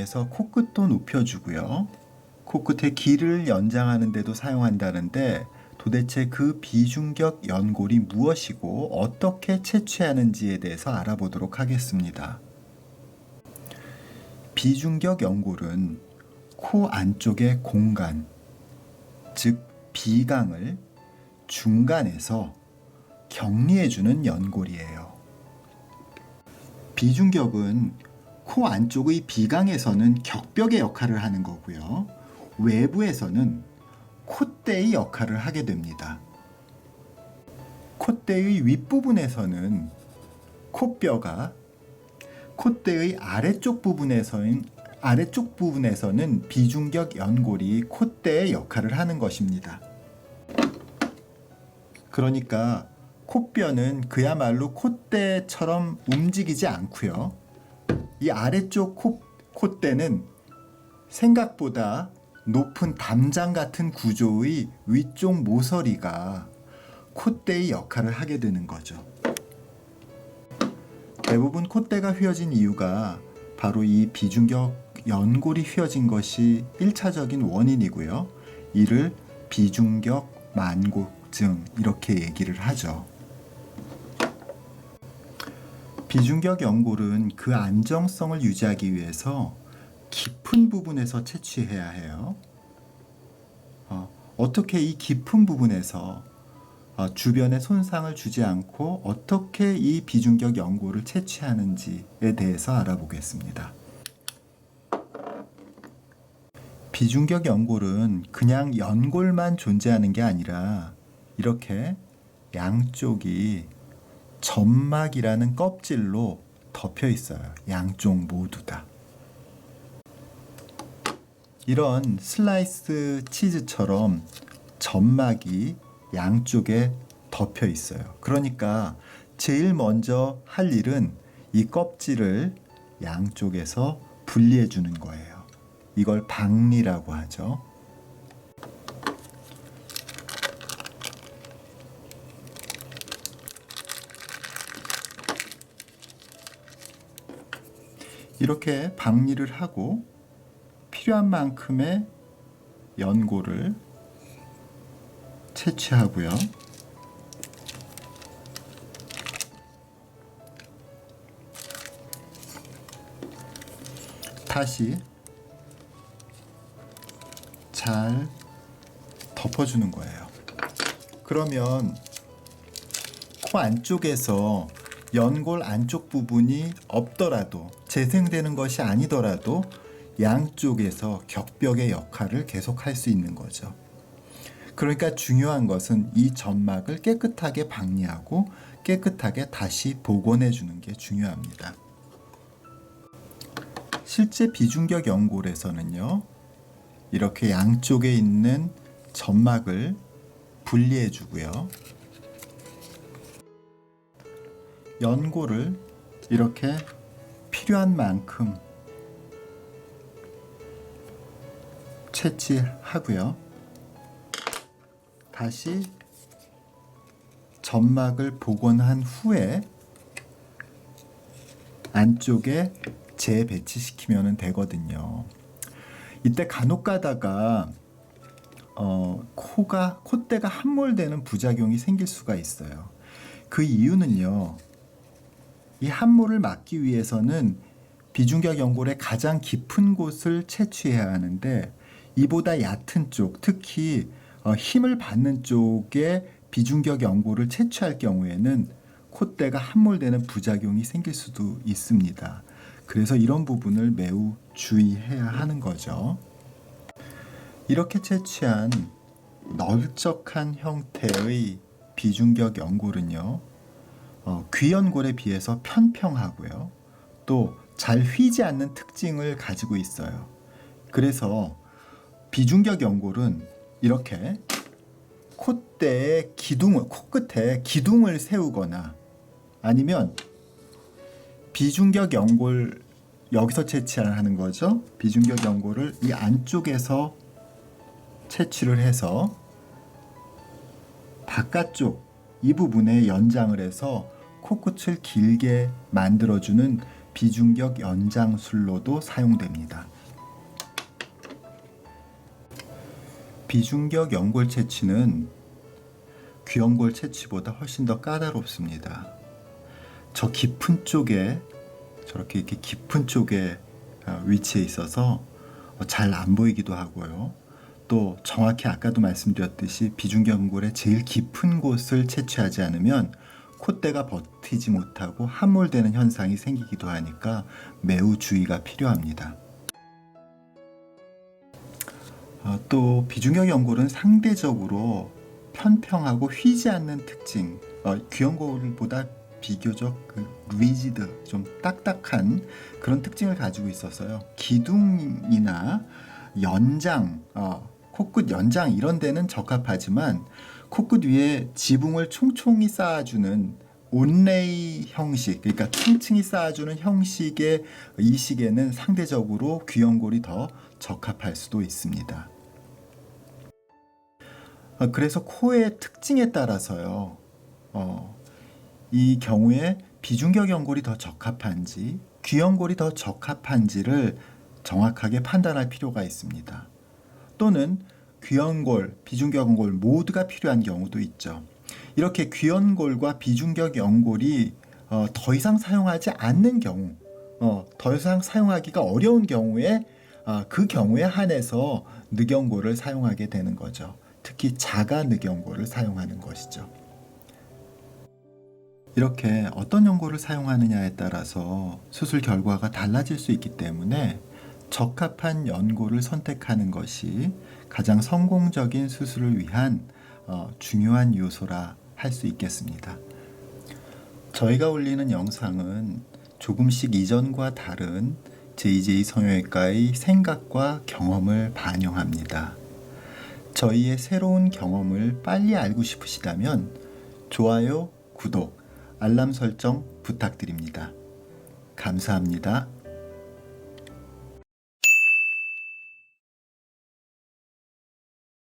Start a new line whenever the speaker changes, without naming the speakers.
위해서 코끝도 높여주고요. 코끝의 길을 연장하는 데도 사용한다는데 도대체 그 비중격 연골이 무엇이고 어떻게 채취하는지에 대해서 알아보도록 하겠습니다. 비중격 연골은 코 안쪽의 공간, 즉 비강을 중간에서 격리해주는 연골이에요. 비중격은 코 안쪽의 비강에서는 격벽의 역할을 하는 거고요. 외부에서는 콧대의 역할을 하게 됩니다. 콧대의 윗부분에서는 콧뼈가, 콧대의 아래쪽 부분에서는 비중격 연골이 콧대의 역할을 하는 것입니다. 그러니까 콧뼈는 그야말로 콧대처럼 움직이지 않고요. 이 아래쪽 콧대는 생각보다 높은 담장 같은 구조의 위쪽 모서리가 콧대의 역할을 하게 되는 거죠. 대부분 콧대가 휘어진 이유가 바로 이 비중격 연골이 휘어진 것이 1차적인 원인이고요. 이를 비중격 만곡증 이렇게 얘기를 하죠. 비중격 연골은 그 안정성을 유지하기 위해서 깊은 부분에서 채취해야 해요. 어떻게 이 깊은 부분에서 주변에 손상을 주지 않고 어떻게 이 비중격 연골을 채취하는지에 대해서 알아보겠습니다. 비중격 연골은 그냥 연골만 존재하는 게 아니라 이렇게 양쪽이 점막이라는 껍질로 덮여 있어요. 양쪽 모두 다. 이런 슬라이스 치즈처럼 점막이 양쪽에 덮여 있어요. 그러니까 제일 먼저 할 일은 이 껍질을 양쪽에서 분리해 주는 거예요. 이걸 박리라고 하죠. 이렇게 박리를 하고 필요한 만큼의 연골을 채취하고요. 다시 잘 덮어주는 거예요. 그러면 코 안쪽에서 연골 안쪽 부분이 없더라도 재생되는 것이 아니더라도 양쪽에서 격벽의 역할을 계속 할 수 있는 거죠. 그러니까 중요한 것은 이 점막을 깨끗하게 박리하고 깨끗하게 다시 복원해 주는 게 중요합니다. 실제 비중격 연골에서는요, 이렇게 양쪽에 있는 점막을 분리해 주고요. 연골을 이렇게 필요한 만큼 채취하고요. 다시 점막을 복원한 후에 안쪽에 재배치시키면 되거든요. 이때 간혹 가다가 콧대가 함몰되는 부작용이 생길 수가 있어요. 그 이유는요, 이 함몰을 막기 위해서는 비중격 연골의 가장 깊은 곳을 채취해야 하는데 이보다 얕은 쪽, 특히 힘을 받는 쪽에 비중격 연골을 채취할 경우에는 콧대가 함몰되는 부작용이 생길 수도 있습니다. 그래서 이런 부분을 매우 주의해야 하는 거죠. 이렇게 채취한 넓적한 형태의 비중격 연골은요, 귀연골에 비해서 편평하고요, 또 잘 휘지 않는 특징을 가지고 있어요. 그래서 비중격 연골은 이렇게 콧대의 코끝에 기둥을 세우거나 아니면 비중격 연골, 여기서 채취하는 거죠. 비중격 연골을 이 안쪽에서 채취를 해서 바깥쪽 이 부분에 연장을 해서 코끝을 길게 만들어주는 비중격 연장술로도 사용됩니다. 비중격 연골 채취는 귀연골 채취보다 훨씬 더 까다롭습니다. 저 깊은 쪽에 저렇게 이렇게 깊은 쪽에 위치해 있어서 잘 안 보이기도 하고요. 또 정확히 아까도 말씀드렸듯이 비중격연골의 제일 깊은 곳을 채취하지 않으면 콧대가 버티지 못하고 함몰되는 현상이 생기기도 하니까 매우 주의가 필요합니다. 또 비중격연골은 상대적으로 편평하고 휘지 않는 특징, 귀연골보다 비교적 리지드, 좀 딱딱한 그런 특징을 가지고 있어서요. 기둥이나 연장, 코끝 연장 이런 데는 적합하지만 코끝 위에 지붕을 총총히 쌓아주는 온레이 형식, 그러니까 층층이 쌓아주는 형식의 이식에는 상대적으로 귀연골이 더 적합할 수도 있습니다. 그래서 코의 특징에 따라서요. 이 경우에 비중격 연골이 더 적합한지 귀연골이 더 적합한지를 정확하게 판단할 필요가 있습니다. 또는 귀연골, 비중격 연골 모두가 필요한 경우도 있죠. 이렇게 귀연골과 비중격 연골이 더 이상 사용하지 않는 경우, 더 이상 사용하기가 어려운 경우에 그 경우에 한해서 늑연골을 사용하게 되는 거죠. 특히 자가 늑연골을 사용하는 것이죠. 이렇게 어떤 연골을 사용하느냐에 따라서 수술 결과가 달라질 수 있기 때문에 적합한 연골을 선택하는 것이 가장 성공적인 수술을 위한 중요한 요소라 할 수 있겠습니다. 저희가 올리는 영상은 조금씩 이전과 다른 JJ 성형외과의 생각과 경험을 반영합니다. 저희의 새로운 경험을 빨리 알고 싶으시다면 좋아요, 구독, 알람 설정 부탁드립니다. 감사합니다.